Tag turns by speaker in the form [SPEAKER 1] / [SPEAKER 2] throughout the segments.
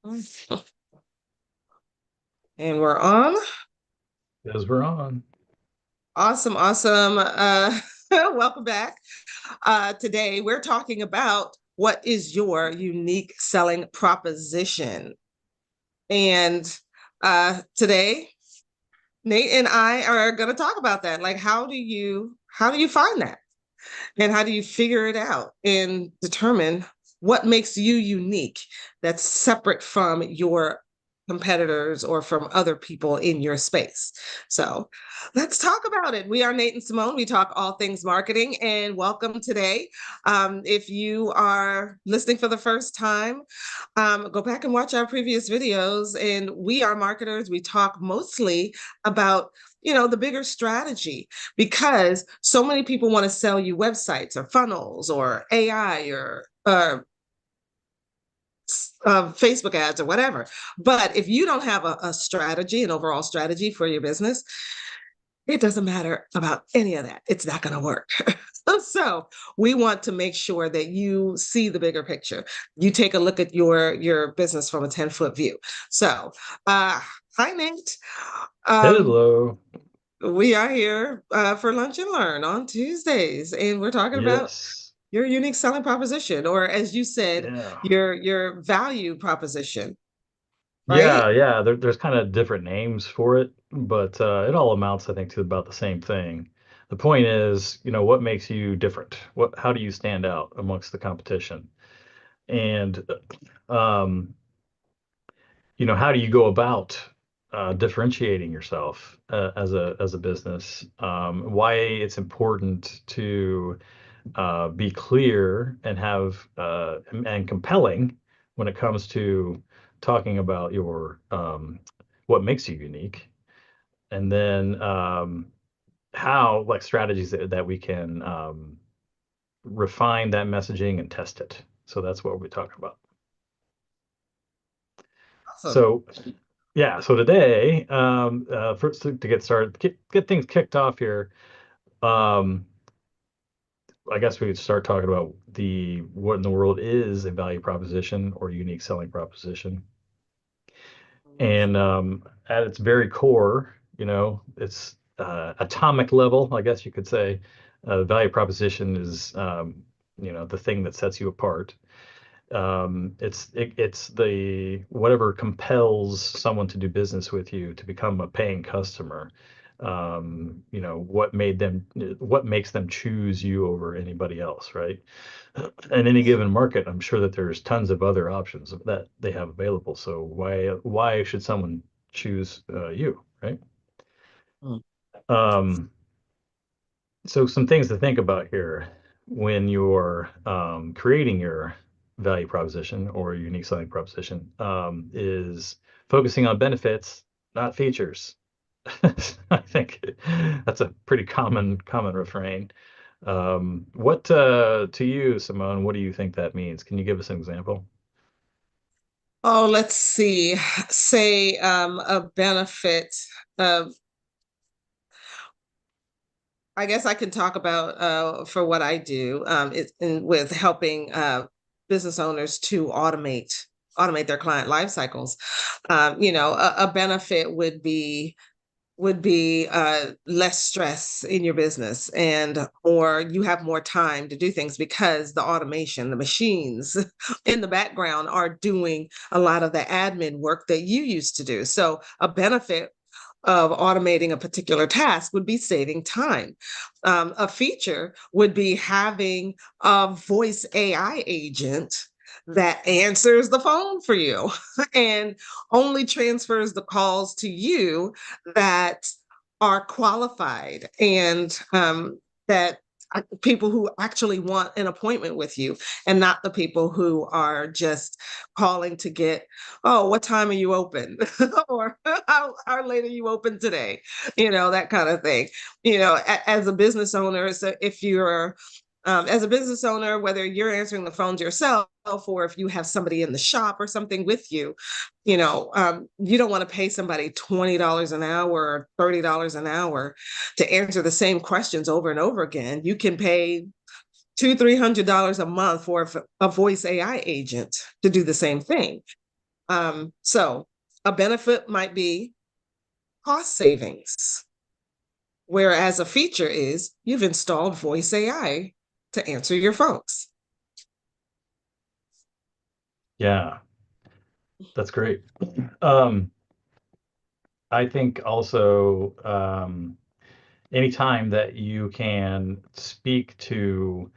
[SPEAKER 1] And we're on.
[SPEAKER 2] As we're on.
[SPEAKER 1] Awesome, awesome. Welcome back. Today we're talking about what is your unique selling proposition. And today Nate and I are going to talk about that. Like how do you find that? And how do you figure it out and determine what makes you unique that's separate from your competitors or from other people in your space? So let's talk about it. We are Nate and Simone. We talk all things marketing, and welcome today. If you are listening for the first time, go back and watch our previous videos. And we are marketers. We talk mostly about the bigger strategy, because so many people want to sell you websites or funnels or AI or Facebook ads or whatever. But if you don't have a strategy, an overall strategy for your business, it doesn't matter about any of that. It's not going to work. So we want to make sure that you see the bigger picture. You take a look at your business from a 10-foot view. So, hi, Nate. Um,
[SPEAKER 2] Hello.
[SPEAKER 1] we are here for Lunch and Learn on Tuesdays, and we're talking about
[SPEAKER 2] Yes.
[SPEAKER 1] your unique selling proposition, or as you said,
[SPEAKER 2] Yeah.
[SPEAKER 1] your value proposition, right?
[SPEAKER 2] Yeah. There's kind of different names for it, but it all amounts, I think, to about the same thing. The point is, what makes you different? How do you stand out amongst the competition? And, um, how do you go about differentiating yourself as a business? Why it's important to be clear and have and compelling when it comes to talking about your what makes you unique, and then how like strategies that we can refine that messaging and test it. So that's what we're talking about.
[SPEAKER 1] Awesome.
[SPEAKER 2] So yeah, so today, first to get started, get things kicked off here. Um, I guess we could start talking about the what in the world is a value proposition or unique selling proposition. And at its very core, it's atomic level, I guess you could say. Value proposition is, the thing that sets you apart. It's the whatever compels someone to do business with you to become a paying customer. What makes them choose you over anybody else, right? In any given market, I'm sure that there's tons of other options that they have available. So why should someone choose you, right?
[SPEAKER 1] Mm.
[SPEAKER 2] Um, so some things to think about here when you're creating your value proposition or unique selling proposition is focusing on benefits, not features. I think that's a pretty common refrain. What to you, Simone? What do you think that means? Can you give us an example?
[SPEAKER 1] Oh, let's see. Say a benefit of, I guess I can talk about for what I do with helping business owners to automate their client life cycles. A benefit would be less stress in your business, and or you have more time to do things because the automation, the machines in the background are doing a lot of the admin work that you used to do. So a benefit of automating a particular task would be saving time. A feature would be having a voice AI agent that answers the phone for you and only transfers the calls to you that are qualified, and that people who actually want an appointment with you, and not the people who are just calling to get, oh, what time are you open? Or how late are you open today? That kind of thing. As a business owner, so if you're as a business owner, whether you're answering the phones yourself or if you have somebody in the shop or something with you, you don't want to pay somebody $20 an hour or $30 an hour to answer the same questions over and over again. You can pay $200-300 a month for a voice AI agent to do the same thing. So a benefit might be cost savings, whereas a feature is you've installed voice AI to answer your phones.
[SPEAKER 2] Yeah, that's great. Um, I think also anytime that you can speak to,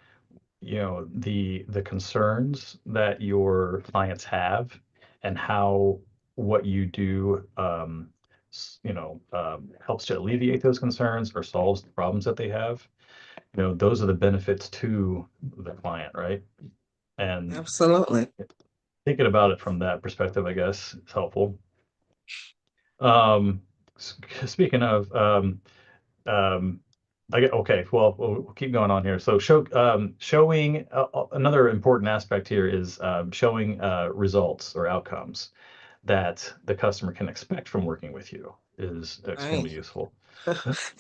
[SPEAKER 2] the concerns that your clients have and how what you do, helps to alleviate those concerns or solves the problems that they have. Those are the benefits to the client, right? And
[SPEAKER 1] Absolutely.
[SPEAKER 2] thinking about it from that perspective, I guess, is helpful. Um, Speaking of, um, okay. Well, we'll keep going on here. So, showing another important aspect here is showing results or outcomes that the customer can expect from working with you is extremely
[SPEAKER 1] Right.
[SPEAKER 2] useful.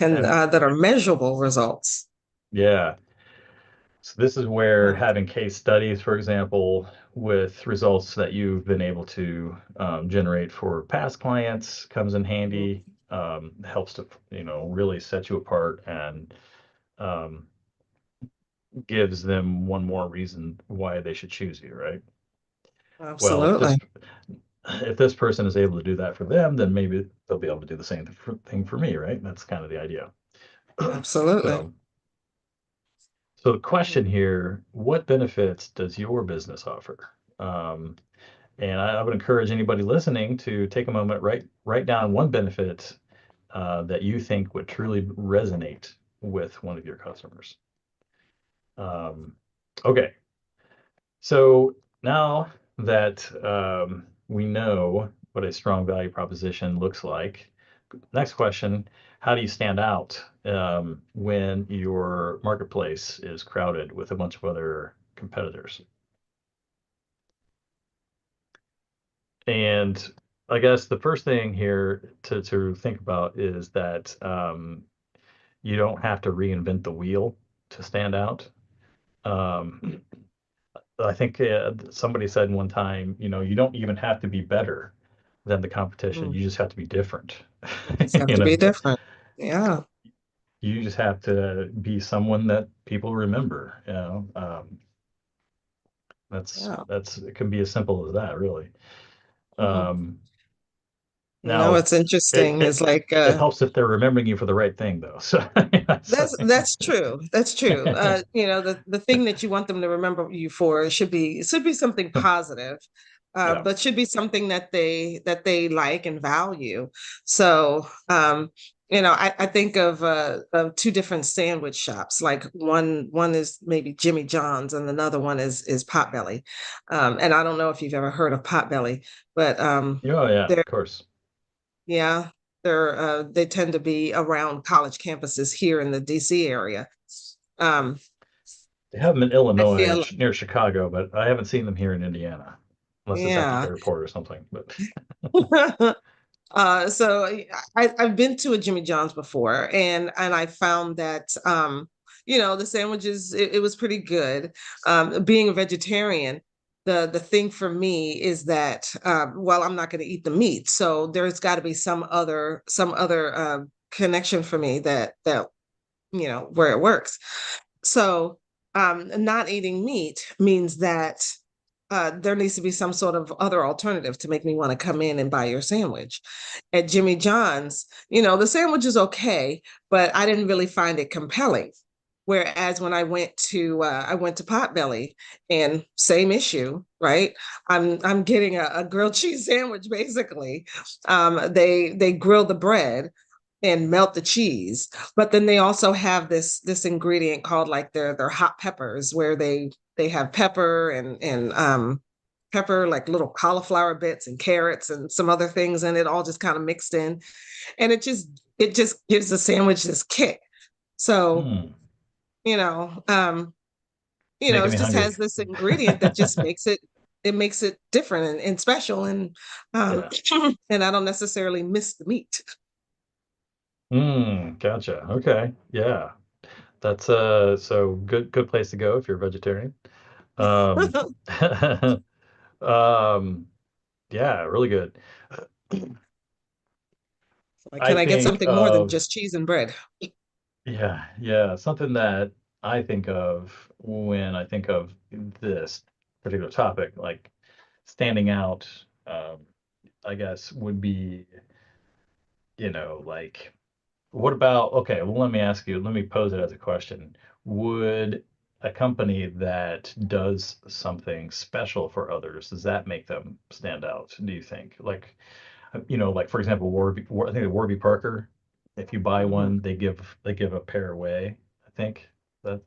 [SPEAKER 1] And
[SPEAKER 2] And
[SPEAKER 1] that are measurable results.
[SPEAKER 2] yeah, so this is where
[SPEAKER 1] Yeah.
[SPEAKER 2] having case studies, for example, with results that you've been able to generate for past clients comes in handy. Helps to, really set you apart and um, gives them one more reason why they should choose you, right? Well,
[SPEAKER 1] Absolutely.
[SPEAKER 2] if this person is able to do that for them, then maybe they'll be able to do the same thing for me, right? That's kind of the idea.
[SPEAKER 1] Absolutely.
[SPEAKER 2] So, so the question here, what benefits does your business offer? Um, and I would encourage anybody listening to take a moment, write down one benefit that you think would truly resonate with one of your customers. Um, okay, so now that we know what a strong value proposition looks like, next question, how do you stand out when your marketplace is crowded with a bunch of other competitors? And I guess the first thing here to think about is that you don't have to reinvent the wheel to stand out. Um, I think somebody said one time, you don't even have to be better than the competition.
[SPEAKER 1] Mm.
[SPEAKER 2] You just have to be different.
[SPEAKER 1] You just have
[SPEAKER 2] You
[SPEAKER 1] to be
[SPEAKER 2] know,
[SPEAKER 1] different. Yeah.
[SPEAKER 2] you just have to be someone that people remember.
[SPEAKER 1] Yeah.
[SPEAKER 2] It can be as simple as that, really.
[SPEAKER 1] Mhm.
[SPEAKER 2] Um,
[SPEAKER 1] No,
[SPEAKER 2] Now,
[SPEAKER 1] it's
[SPEAKER 2] it
[SPEAKER 1] interesting. It's
[SPEAKER 2] it
[SPEAKER 1] like
[SPEAKER 2] it helps if they're remembering you for the right thing, though. So, yeah,
[SPEAKER 1] that's true. That's true. The thing that you want them to remember you for should be something positive,
[SPEAKER 2] yeah,
[SPEAKER 1] but should be something that they like and value. So, I think of two different sandwich shops. Like one is maybe Jimmy John's, and another one is Potbelly. And I don't know if you've ever heard of Potbelly, but
[SPEAKER 2] oh yeah,
[SPEAKER 1] they're
[SPEAKER 2] of course.
[SPEAKER 1] yeah, they tend to be around college campuses here in the DC area. Um,
[SPEAKER 2] They have them in
[SPEAKER 1] I
[SPEAKER 2] Illinois
[SPEAKER 1] feel
[SPEAKER 2] near Chicago, but I haven't seen them here in Indiana, unless it's at the
[SPEAKER 1] yeah.
[SPEAKER 2] airport or something. But
[SPEAKER 1] So I've been to a Jimmy John's before, and I found that the sandwiches it was pretty good. Being a vegetarian, the thing for me is that well, I'm not going to eat the meat, so there's got to be some other connection for me that where it works. So, not eating meat means that there needs to be some sort of other alternative to make me want to come in and buy your sandwich. At Jimmy John's, the sandwich is okay, but I didn't really find it compelling. Whereas when I went to Potbelly, and same issue, right? I'm getting a grilled cheese sandwich basically. They grill the bread and melt the cheese, but then they also have this ingredient called like their hot peppers, where they have pepper and pepper, like little cauliflower bits and carrots and some other things, and it all just kind of mixed in, and it just gives the sandwich this kick. So
[SPEAKER 2] hmm,
[SPEAKER 1] you know um
[SPEAKER 2] making
[SPEAKER 1] it
[SPEAKER 2] me
[SPEAKER 1] just
[SPEAKER 2] hungry.
[SPEAKER 1] has this ingredient that just makes it different and special, and
[SPEAKER 2] Yeah.
[SPEAKER 1] and I don't necessarily miss the meat.
[SPEAKER 2] Gotcha. Okay. Yeah. That's so good place to go if you're a vegetarian. Um, um, Yeah, really good.
[SPEAKER 1] Like,
[SPEAKER 2] I
[SPEAKER 1] can I get
[SPEAKER 2] think
[SPEAKER 1] something more than
[SPEAKER 2] of
[SPEAKER 1] just cheese and bread?
[SPEAKER 2] Yeah, yeah, something that I think of when I think of this particular topic, like standing out, I guess would be, like what about, okay, well, let me ask you, let me pose it as a question. Would a company that does something special for others, does that make them stand out, do you think? Like, like for example, I think Warby Parker, if you buy
[SPEAKER 1] Mhm.
[SPEAKER 2] one, they give a pair away. I think I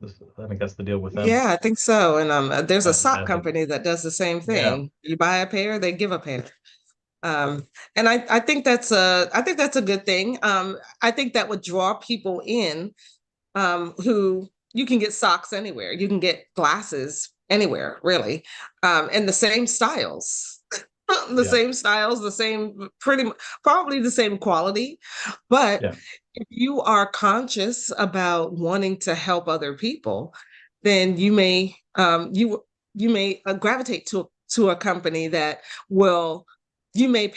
[SPEAKER 2] think that's the deal with them.
[SPEAKER 1] Yeah, I think so. And there's a
[SPEAKER 2] I
[SPEAKER 1] sock
[SPEAKER 2] imagine.
[SPEAKER 1] company that does the same
[SPEAKER 2] Yeah,
[SPEAKER 1] thing. You buy a pair, they give a pair. Um, and I think I think that's a good thing. I think that would draw people in who you can get socks anywhere. You can get glasses anywhere, really. And the same styles. The
[SPEAKER 2] yeah,
[SPEAKER 1] same styles, the same probably the same quality. But
[SPEAKER 2] yeah,
[SPEAKER 1] if you are conscious about wanting to help other people, then you may gravitate to a company that will you may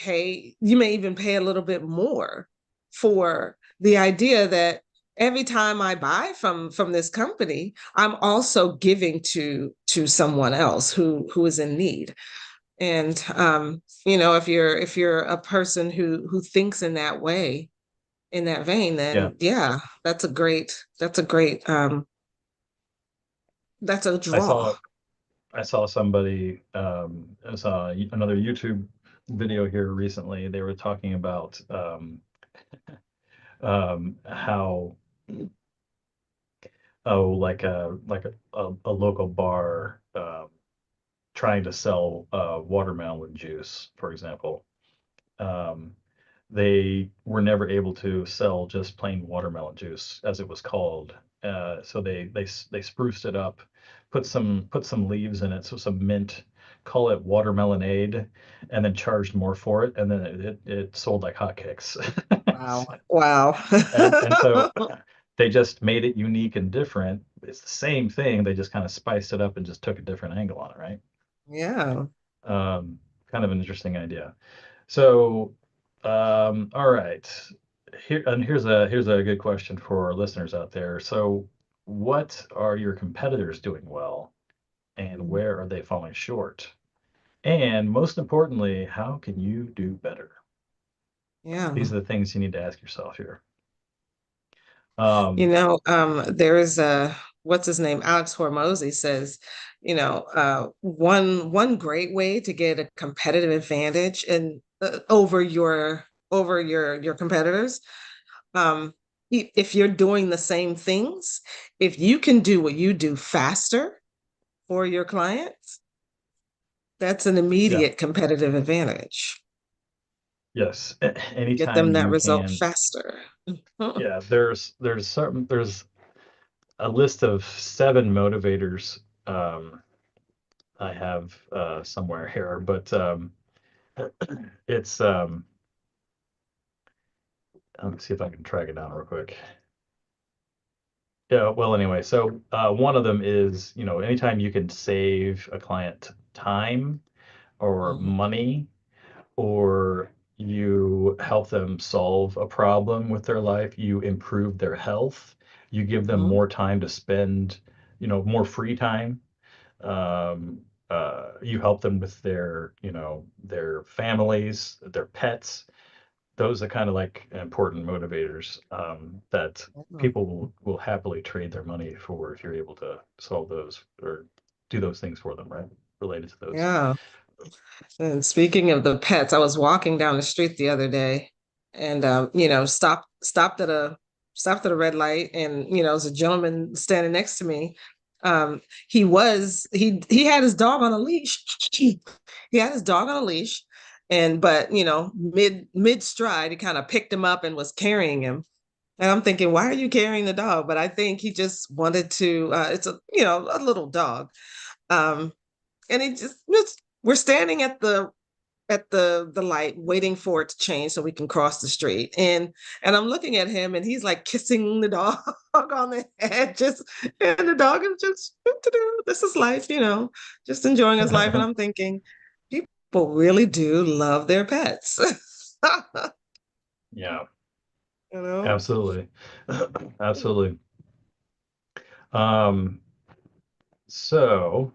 [SPEAKER 1] even pay a little bit more for the idea that every time I buy from this company, I'm also giving to someone else who is in need. And if you're a person who thinks in that way, in that vein,
[SPEAKER 2] yeah.
[SPEAKER 1] then yeah, that's a
[SPEAKER 2] I
[SPEAKER 1] draw.
[SPEAKER 2] saw I saw somebody I saw another YouTube video here recently. They were talking about how a local bar trying to sell watermelon juice, for example. Um, they were never able to sell just plain watermelon juice, as it was called. So they spruced it up, put some leaves in it, so some mint, call it watermelonade, and then charged more for it, and then it sold like hotcakes.
[SPEAKER 1] Wow. Wow.
[SPEAKER 2] And so they just made it unique and different. It's the same thing. They just kind of spiced it up and just took a different angle on it, right?
[SPEAKER 1] Yeah.
[SPEAKER 2] Um, Kind of an interesting idea. So, all right. Here's a good question for our listeners out there. So, what are your competitors doing well, and where are they falling short? And most importantly, how can you do better?
[SPEAKER 1] Yeah.
[SPEAKER 2] These are the things you need to ask yourself here.
[SPEAKER 1] You
[SPEAKER 2] Um,
[SPEAKER 1] know, there is a what's his name? Alex Hormozy says, one great way to get a competitive advantage and over your competitors, um, if you're doing the same things, if you can do what you do faster for your clients, that's an
[SPEAKER 2] yeah,
[SPEAKER 1] immediate competitive advantage.
[SPEAKER 2] yes.
[SPEAKER 1] Get
[SPEAKER 2] Anytime
[SPEAKER 1] them that
[SPEAKER 2] you
[SPEAKER 1] result
[SPEAKER 2] can,
[SPEAKER 1] faster.
[SPEAKER 2] yeah. There's a list of 7 motivators. I have somewhere here, but it's let me see if I can track it down real quick. Yeah, well, anyway, so one of them is, anytime you can save a client time or
[SPEAKER 1] Mhm.
[SPEAKER 2] money, or you help them solve a problem with their life, you improve their health, you give them
[SPEAKER 1] Mhm.
[SPEAKER 2] more time to spend, more free time. Um, you help them with their families, their pets. Those are kind of like important motivators that people will happily trade their money for if you're able to solve those or do those things for them, right? Related to those.
[SPEAKER 1] Yeah. And speaking of the pets, I was walking down the street the other day and stopped at a red light and there's a gentleman standing next to me. He had his dog on a leash. He had his dog on a leash and but mid stride he kind of picked him up and was carrying him. And I'm thinking, why are you carrying the dog? But I think he just wanted to it's a little dog. Um and we're standing at the light waiting for it to change so we can cross the street and I'm looking at him and he's like kissing the dog on the head just and the dog is just this is life, just enjoying his life and I'm thinking people people really do love their pets.
[SPEAKER 2] Yeah,
[SPEAKER 1] You know?
[SPEAKER 2] absolutely. Absolutely. Um, so,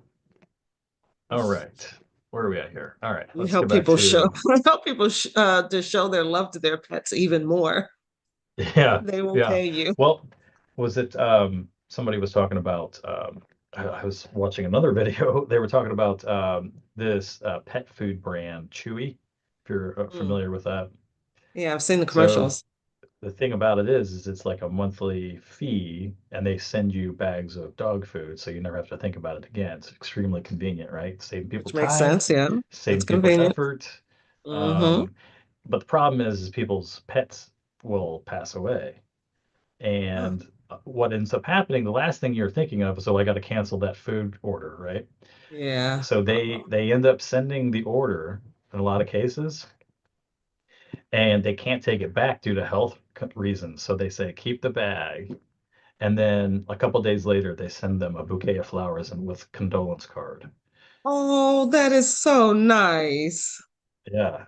[SPEAKER 2] all right. Where are we at here? All right,
[SPEAKER 1] You
[SPEAKER 2] let's get
[SPEAKER 1] help
[SPEAKER 2] back
[SPEAKER 1] people show
[SPEAKER 2] to,
[SPEAKER 1] help people to show their love to their pets even more.
[SPEAKER 2] yeah,
[SPEAKER 1] They will
[SPEAKER 2] yeah.
[SPEAKER 1] pay you.
[SPEAKER 2] Well, was it somebody was talking about I was watching another video. They were talking about this pet food brand, Chewy, if you're
[SPEAKER 1] Mm.
[SPEAKER 2] familiar with that.
[SPEAKER 1] Yeah, I've seen the
[SPEAKER 2] So
[SPEAKER 1] commercials,
[SPEAKER 2] the thing about it is it's like a monthly fee, and they send you bags of dog food, so you never have to think about it again. It's extremely convenient, right? Saving people
[SPEAKER 1] which makes
[SPEAKER 2] time,
[SPEAKER 1] sense. Yeah, it's
[SPEAKER 2] saving people
[SPEAKER 1] convenient.
[SPEAKER 2] effort.
[SPEAKER 1] Hmm.
[SPEAKER 2] Um, but the problem is people's pets will pass away.
[SPEAKER 1] Oh,
[SPEAKER 2] And what ends up happening, the last thing you're thinking of is, oh, I got to cancel that food order, right?
[SPEAKER 1] yeah.
[SPEAKER 2] So they end up sending the order in a lot of cases, and they can't take it back due to health reasons. So they say keep the bag, and then a couple days later they send them a bouquet of flowers and with condolence card.
[SPEAKER 1] Oh, that is so nice.
[SPEAKER 2] Yeah,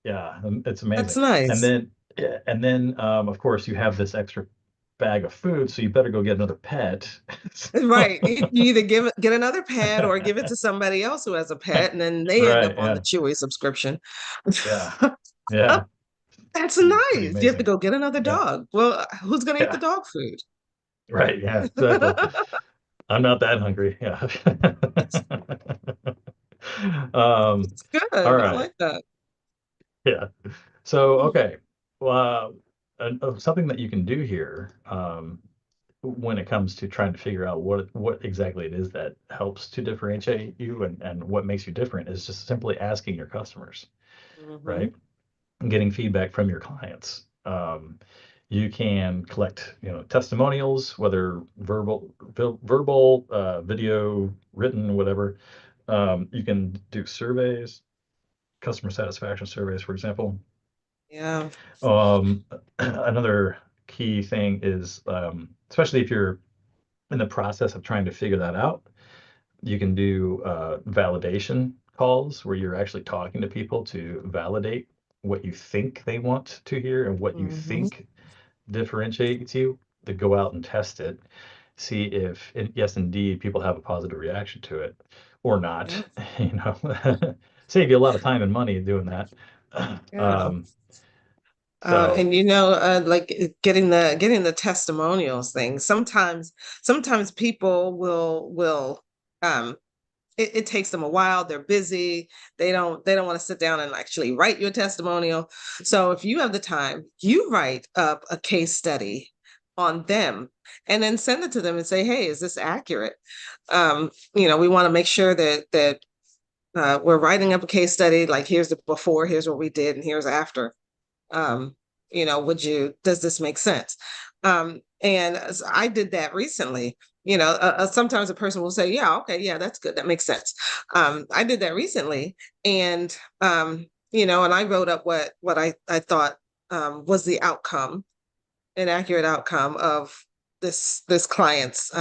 [SPEAKER 2] yeah, it's
[SPEAKER 1] That's
[SPEAKER 2] amazing. And
[SPEAKER 1] nice.
[SPEAKER 2] then yeah, and then of course you have this extra bag of food, so you better go get another pet.
[SPEAKER 1] Right. You either get another pet or give it to somebody else who has a pet, and then they end up
[SPEAKER 2] Right,
[SPEAKER 1] on the
[SPEAKER 2] yeah.
[SPEAKER 1] Chewy subscription.
[SPEAKER 2] Yeah. Yeah.
[SPEAKER 1] That's
[SPEAKER 2] Pretty
[SPEAKER 1] nice. You have to
[SPEAKER 2] amazing.
[SPEAKER 1] go get another
[SPEAKER 2] Yeah.
[SPEAKER 1] dog. Well, who's going to eat the
[SPEAKER 2] Yeah.
[SPEAKER 1] dog food?
[SPEAKER 2] Right. Yeah. Exactly. I'm not that hungry. Yeah.
[SPEAKER 1] That's
[SPEAKER 2] Um, all
[SPEAKER 1] good. I
[SPEAKER 2] right.
[SPEAKER 1] like that.
[SPEAKER 2] Yeah. So, okay. Well, something that you can do here, when it comes to trying to figure out what exactly it is that helps to differentiate you and what makes you different is just simply asking your customers,
[SPEAKER 1] Hmm.
[SPEAKER 2] right? Getting feedback from your clients. You can collect, testimonials, whether verbal, video, written, whatever. You can do surveys, customer satisfaction surveys, for example.
[SPEAKER 1] Yeah.
[SPEAKER 2] Um, another key thing is, especially if you're in the process of trying to figure that out, you can do validation calls where you're actually talking to people to validate what you think they want to hear and what you
[SPEAKER 1] Hmm.
[SPEAKER 2] think differentiates you, to go out and test it, see if, yes, indeed, people have a positive reaction to it or not.
[SPEAKER 1] Yeah.
[SPEAKER 2] You know, save you a lot of time and money doing that.
[SPEAKER 1] Yeah.
[SPEAKER 2] Um, so,
[SPEAKER 1] And like getting the testimonials thing. Sometimes people will um it takes them a while. They're busy. They don't want to sit down and actually write your testimonial. So if you have the time, you write up a case study on them and then send it to them and say, hey, is this accurate? We want to make sure that we're writing up a case study, like here's the before, here's what we did, and here's after. um does this make sense? And I did that recently. Sometimes a person will say, yeah, okay, yeah, that's good, that makes sense. I did that recently. And I wrote up what I thought was the outcome, an accurate outcome of this client's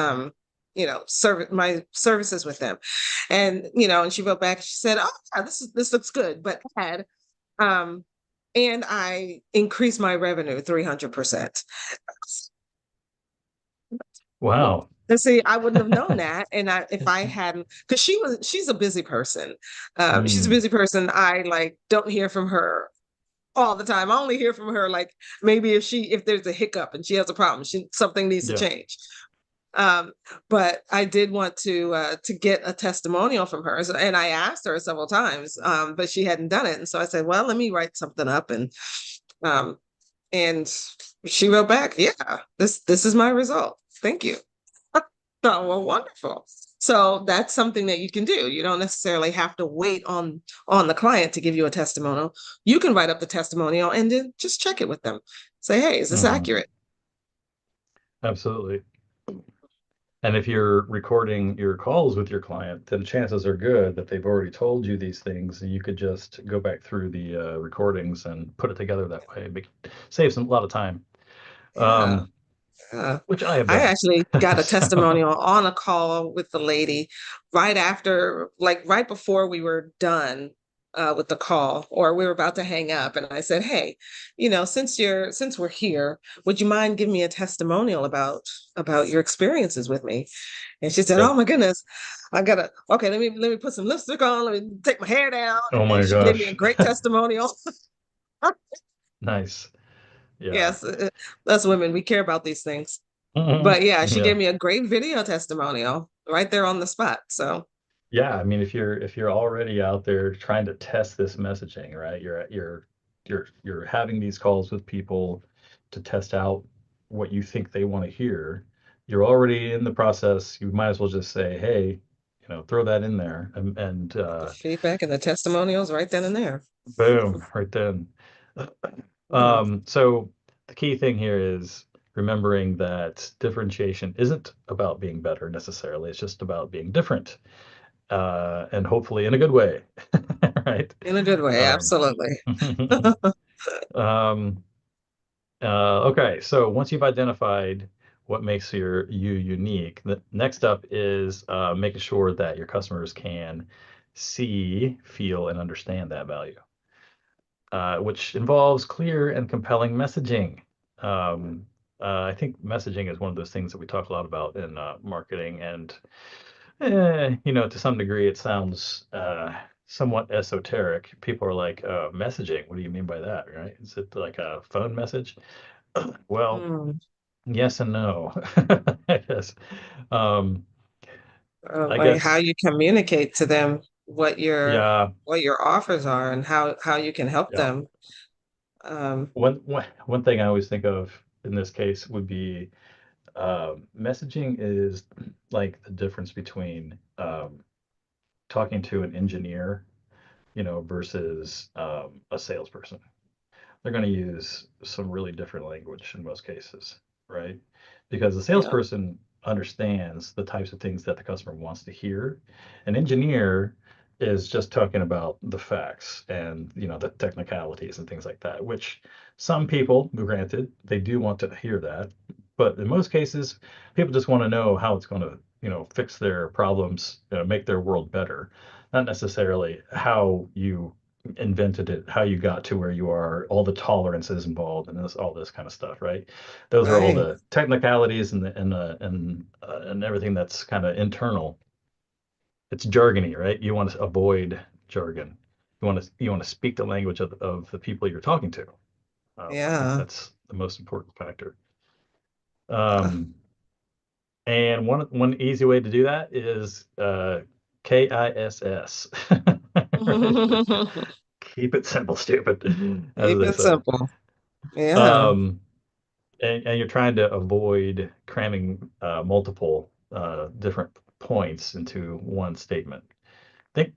[SPEAKER 1] my services with them. And she wrote back, she said, oh yeah, this looks good, but add um, and I increased my revenue 300%.
[SPEAKER 2] wow.
[SPEAKER 1] And see, I wouldn't have known that. And if I hadn't, because she's a busy person. She's a
[SPEAKER 2] Mm,
[SPEAKER 1] busy person. I like don't hear from her all the time. I only hear from her like maybe if there's a hiccup and she has a problem, something needs to
[SPEAKER 2] yeah.
[SPEAKER 1] change. Um, but I did want to get a testimonial from her, and I asked her several times, but she hadn't done it. And so I said, well, let me write something up, um, and she wrote back, yeah, this is my result. Thank you. Oh, well, wonderful. So that's something that you can do. You don't necessarily have to wait on the client to give you a testimonial. You can write up the testimonial and then just check it with them. Say, hey, is this
[SPEAKER 2] Hmm.
[SPEAKER 1] accurate?
[SPEAKER 2] Absolutely. And if you're recording your calls with your client, then chances are good that they've already told you these things, and you could just go back through the recordings and put it together that way. Saves a lot of time,
[SPEAKER 1] Yeah.
[SPEAKER 2] um,
[SPEAKER 1] Yeah.
[SPEAKER 2] which I have
[SPEAKER 1] I
[SPEAKER 2] done.
[SPEAKER 1] actually got a
[SPEAKER 2] So,
[SPEAKER 1] testimonial on a call with the lady right after, like right before we were done. with the call, or we were about to hang up, and I said, "Hey, since we're here, would you mind giving me a testimonial about your experiences with me?" And she said,
[SPEAKER 2] Yep.
[SPEAKER 1] "Oh my goodness, I gotta okay. Let me put some lipstick on. Let me take my hair down."
[SPEAKER 2] Oh
[SPEAKER 1] And
[SPEAKER 2] my
[SPEAKER 1] she gave me a
[SPEAKER 2] gosh.
[SPEAKER 1] great testimonial.
[SPEAKER 2] Nice. Yeah.
[SPEAKER 1] Yes, us women, we care about these things.
[SPEAKER 2] Mhm.
[SPEAKER 1] But yeah, she
[SPEAKER 2] Yeah.
[SPEAKER 1] gave me a great video testimonial right there on the spot. So
[SPEAKER 2] Yeah, I mean, if you're already out there trying to test this messaging, right? You're having these calls with people to test out what you think they want to hear. You're already in the process. You might as well just say, "Hey, throw that in there," and
[SPEAKER 1] put the feedback and the testimonials right then and there.
[SPEAKER 2] boom, right then.
[SPEAKER 1] Mhm.
[SPEAKER 2] So the key thing here is remembering that differentiation isn't about being better necessarily. It's just about being different, and hopefully in a good way, right?
[SPEAKER 1] In a good way,
[SPEAKER 2] Um,
[SPEAKER 1] absolutely.
[SPEAKER 2] um, okay, so once you've identified what makes you unique, the next up is making sure that your customers can see, feel, and understand that value, which involves clear and compelling messaging. Um, I think messaging is one of those things that we talk a lot about in marketing, and to some degree, it sounds somewhat esoteric. People are like, messaging, what do you mean by that, right? Is it like a phone message? Well,
[SPEAKER 1] Mm.
[SPEAKER 2] yes and no. I guess. Um, I
[SPEAKER 1] Like how
[SPEAKER 2] guess,
[SPEAKER 1] you communicate to them
[SPEAKER 2] yeah,
[SPEAKER 1] what your offers are and how you can help
[SPEAKER 2] yeah.
[SPEAKER 1] them. Um,
[SPEAKER 2] One thing I always think of in this case would be messaging is like the difference between talking to an engineer, versus a salesperson. They're going to use some really different language in most cases, right? Because the
[SPEAKER 1] yeah.
[SPEAKER 2] salesperson understands the types of things that the customer wants to hear. An engineer is just talking about the facts and the technicalities and things like that, which some people, granted, they do want to hear that. But in most cases, people just want to know how it's going to, fix their problems, make their world better, not necessarily how you invented it, how you got to where you are, all the tolerances involved, and all this kind of stuff, right? Those are all
[SPEAKER 1] Right.
[SPEAKER 2] the technicalities and everything that's kind of internal. It's jargony, right? You want to avoid jargon. You want to speak the language of the people you're talking to. I think
[SPEAKER 1] Yeah.
[SPEAKER 2] that's the most important factor.
[SPEAKER 1] Uh,
[SPEAKER 2] Um, and one easy way to do that is KISS. Right? Keep it simple, stupid, as
[SPEAKER 1] Keep
[SPEAKER 2] they
[SPEAKER 1] it
[SPEAKER 2] say.
[SPEAKER 1] simple. Yeah.
[SPEAKER 2] Um, and you're trying to avoid cramming multiple different points into one statement. Think,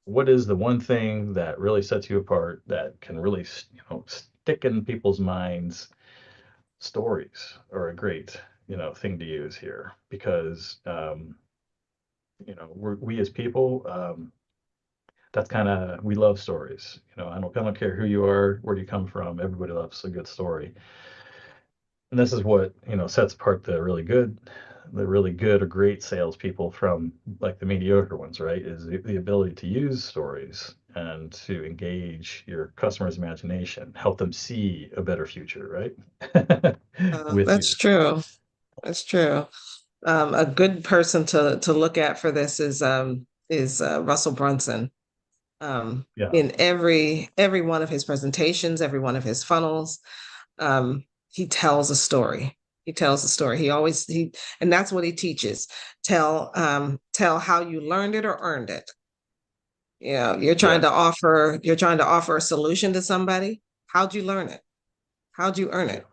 [SPEAKER 2] what is the one thing that really sets you apart that can really, stick in people's minds? Stories are a great, thing to use here because, we as people, that's kind of, we love stories. I don't care who you are, where you come from. Everybody loves a good story. And this is what, sets apart the really good or great salespeople from like the mediocre ones, right? Is the ability to use stories and to engage your customer's imagination, help them see a better future, right? With you.
[SPEAKER 1] That's true. That's true. A good person to look at for this is Russell Brunson.
[SPEAKER 2] Yeah,
[SPEAKER 1] In every one of his presentations, every one of his funnels, he tells a story. He tells a story. And that's what he teaches. Tell how you learned it or earned it.
[SPEAKER 2] yeah,
[SPEAKER 1] You're trying to offer a solution to somebody. How'd you learn it? How'd you earn
[SPEAKER 2] yeah,
[SPEAKER 1] it?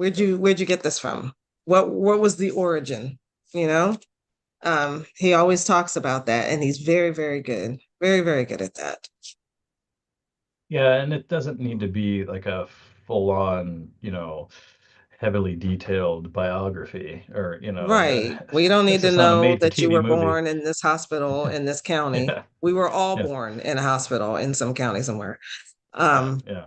[SPEAKER 2] yeah.
[SPEAKER 1] Where'd you get this from? What was the origin? You know? He always talks about that, and he's very, very good. Very, very good at that.
[SPEAKER 2] Yeah, and it doesn't need to be like a full on, heavily detailed biography or,
[SPEAKER 1] Right. We don't need
[SPEAKER 2] this
[SPEAKER 1] to
[SPEAKER 2] is on a
[SPEAKER 1] know
[SPEAKER 2] made for
[SPEAKER 1] that you
[SPEAKER 2] TV
[SPEAKER 1] were
[SPEAKER 2] movie.
[SPEAKER 1] born in this hospital in this county.
[SPEAKER 2] Yeah,
[SPEAKER 1] We were all
[SPEAKER 2] yeah,
[SPEAKER 1] born in a hospital in some county somewhere.
[SPEAKER 2] yeah,
[SPEAKER 1] Um,
[SPEAKER 2] yeah,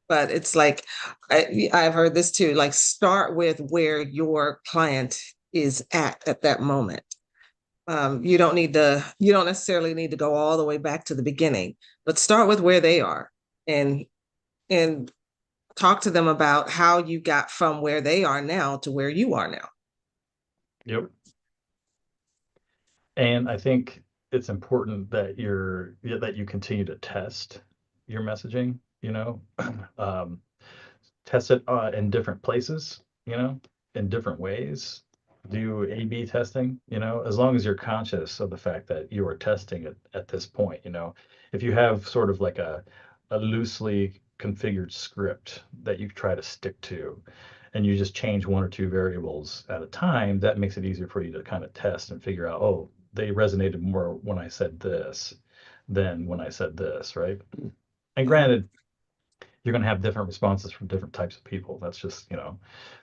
[SPEAKER 1] but it's like I've heard this too, like start with where your client is at that moment. You don't necessarily need to go all the way back to the beginning, but start with where they are and and talk to them about how you got from where they are now to where you are now.
[SPEAKER 2] Yep. And I think it's important that that you continue to test your messaging, um, test it in different places, in different ways. Do A/B testing, as long as you're conscious of the fact that you are testing it at this point, if you have sort of like a loosely configured script that you try to stick to, and you just change one or two variables at a time, that makes it easier for you to kind of test and figure out, oh, they resonated more when I said this than when I said this, right? And
[SPEAKER 1] Yeah.
[SPEAKER 2] granted, you're going to have different responses from different types of people. That's just,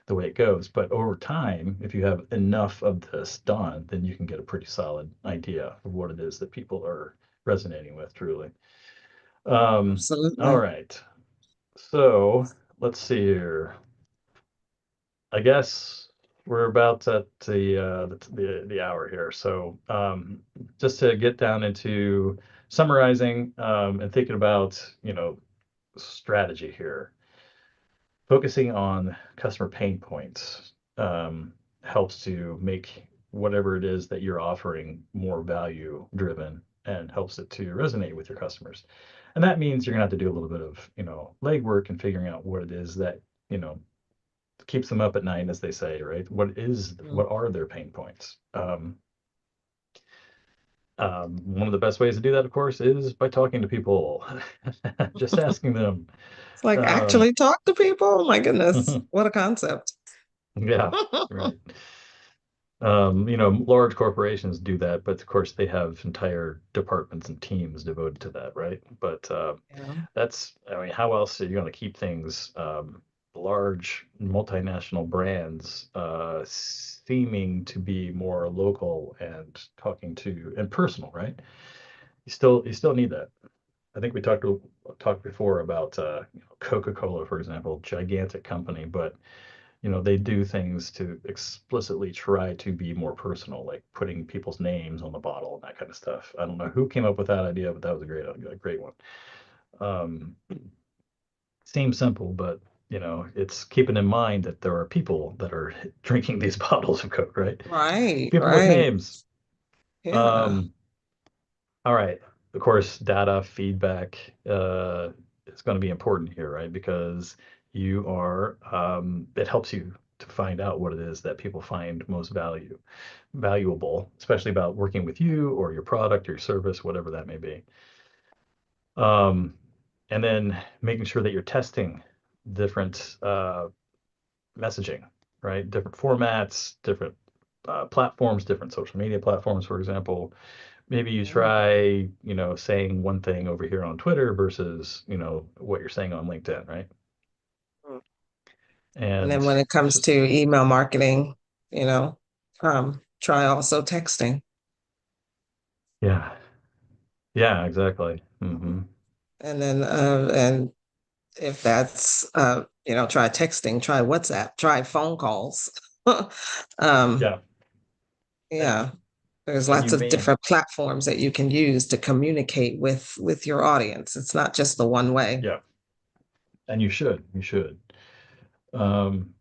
[SPEAKER 2] the way it goes. But over time, if you have enough of this done, then you can get a pretty solid idea of what it is that people are resonating with truly. All
[SPEAKER 1] Absolutely.
[SPEAKER 2] right. So let's see here. I guess we're about at the hour here. So just to get down into summarizing and thinking about, strategy here. Focusing on customer pain points helps to make whatever it is that you're offering more value driven and helps it to resonate with your customers. And that means you're gonna have to do a little bit of, legwork and figuring out what it is that, you know, keeps them up at night, as they say, right?
[SPEAKER 1] Mm.
[SPEAKER 2] What are their pain points? One of the best ways to do that, of course, is by talking to people, just asking them.
[SPEAKER 1] It's like
[SPEAKER 2] Um,
[SPEAKER 1] actually talk to people. Oh my goodness, what a concept.
[SPEAKER 2] yeah, right. Large corporations do that, but of course they have entire departments and teams devoted to that, right? But
[SPEAKER 1] Yeah.
[SPEAKER 2] I mean, how else are you going to keep things large multinational brands seeming to be more local and talking to and personal, right? You still need that. I think we talked before about Coca-Cola, for example, gigantic company, but they do things to explicitly try to be more personal, like putting people's names on the bottle and that kind of stuff. I don't know who came up with that idea, but that was a great one. Um, Seems simple, but it's keeping in mind that there are people that are drinking these bottles of Coke, right?
[SPEAKER 1] Right,
[SPEAKER 2] People with
[SPEAKER 1] right.
[SPEAKER 2] names.
[SPEAKER 1] Yeah.
[SPEAKER 2] Um, all right. Of course, data feedback is going to be important here, right? Because it helps you to find out what it is that people find most valuable, especially about working with you or your product or your service, whatever that may be. Um, and then making sure that you're testing different messaging, right? Different formats, different platforms, different social media platforms, for example. Maybe you
[SPEAKER 1] Yeah.
[SPEAKER 2] try, saying one thing over here on Twitter versus, what you're saying on LinkedIn, right?
[SPEAKER 1] Mm. And then
[SPEAKER 2] And
[SPEAKER 1] when it
[SPEAKER 2] it's
[SPEAKER 1] comes to
[SPEAKER 2] just,
[SPEAKER 1] email marketing, you know, try also texting.
[SPEAKER 2] yeah, yeah, exactly.
[SPEAKER 1] Mhm.
[SPEAKER 2] Hmm.
[SPEAKER 1] And if that's try texting, try WhatsApp, try phone calls. um,
[SPEAKER 2] Yeah. And,
[SPEAKER 1] yeah, there's
[SPEAKER 2] and you
[SPEAKER 1] lots of
[SPEAKER 2] may,
[SPEAKER 1] different platforms that you can use to communicate with your audience. It's not just the one way.
[SPEAKER 2] yeah, and you should. Um,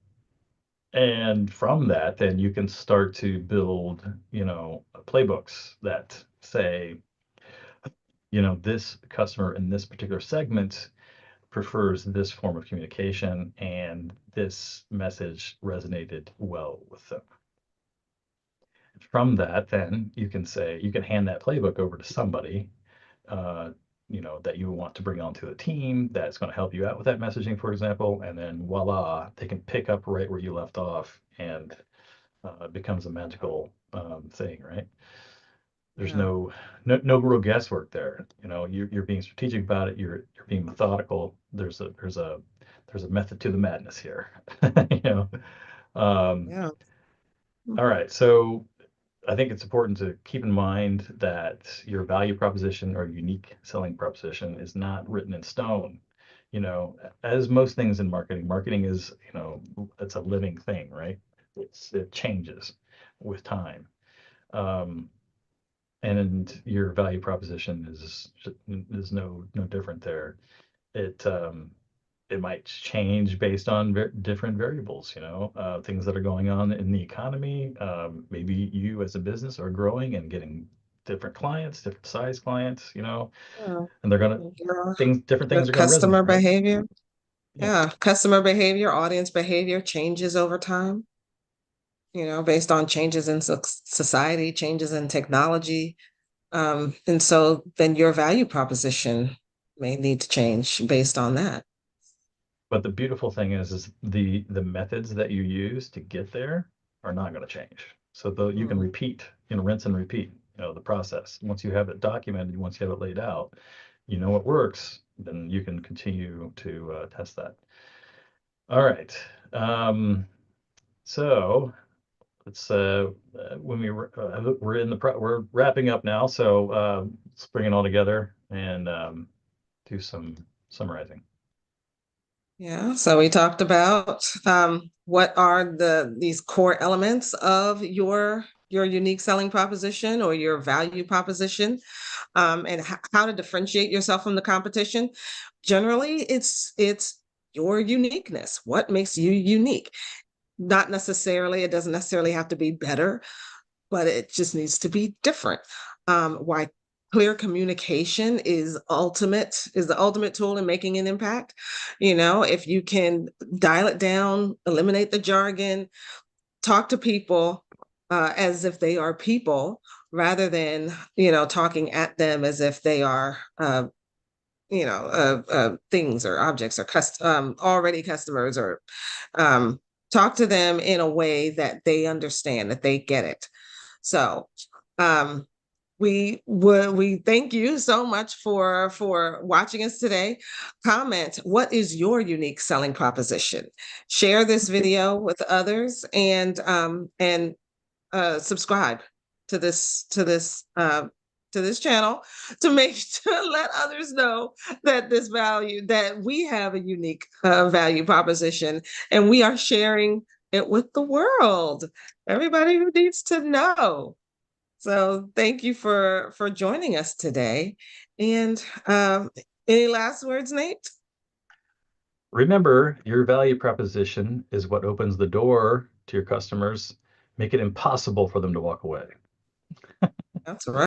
[SPEAKER 2] and from that, then you can start to build, playbooks that say, this customer in this particular segment prefers this form of communication, and this message resonated well with them. From that, then you can hand that playbook over to somebody, uh, that you want to bring onto the team that's going to help you out with that messaging, for example, and then voila, they can pick up right where you left off, and it becomes a magical thing, right? There's
[SPEAKER 1] Yeah,
[SPEAKER 2] no real guesswork there. You're being strategic about it. You're being methodical. There's a method to the madness here. you know. Um,
[SPEAKER 1] yeah,
[SPEAKER 2] all right, so I think it's important to keep in mind that your value proposition or unique selling proposition is not written in stone. As most things in marketing is, it's a living thing, right? It changes with time. Um, and your value proposition is no different there. It it might change based on different variables, things that are going on in the economy. Maybe you as a business are growing and getting different clients, different size clients,
[SPEAKER 1] Yeah.
[SPEAKER 2] and they're gonna
[SPEAKER 1] Your,
[SPEAKER 2] different
[SPEAKER 1] your
[SPEAKER 2] things are gonna
[SPEAKER 1] customer
[SPEAKER 2] resonate, right?
[SPEAKER 1] behavior.
[SPEAKER 2] Yeah.
[SPEAKER 1] Yeah. Customer behavior, audience behavior changes over time, based on changes in society, changes in technology. And so then your value proposition may need to change based on that.
[SPEAKER 2] But the beautiful thing is the methods that you use to get there are not going to change. So though you can
[SPEAKER 1] Mm.
[SPEAKER 2] repeat, rinse and repeat, the process. Once you have it documented, once you have it laid out, you know what works, then you can continue to test that. All right. Um, so let's when we're in we're wrapping up now. So let's bring it all together and do some summarizing.
[SPEAKER 1] Yeah, so we talked about what are these core elements of your unique selling proposition or your value proposition, and how to differentiate yourself from the competition. Generally, it's your uniqueness. What makes you unique? Not necessarily, it doesn't necessarily have to be better, but it just needs to be different. Why clear communication is the ultimate tool in making an impact. If you can dial it down, eliminate the jargon, talk to people as if they are people rather than talking at them as if they are things or objects or already customers, or um, talk to them in a way that they understand, that they get it. So um, we thank you so much for watching us today. Comment, what is your unique selling proposition? Share this video with others, and subscribe to this channel to make to let others know that we have a unique value proposition, and we are sharing it with the world. Everybody who needs to know. So thank you for joining us today. And any last words, Nate?
[SPEAKER 2] Remember, your value proposition is what opens the door to your customers, make it impossible for them to walk away.
[SPEAKER 1] That's right.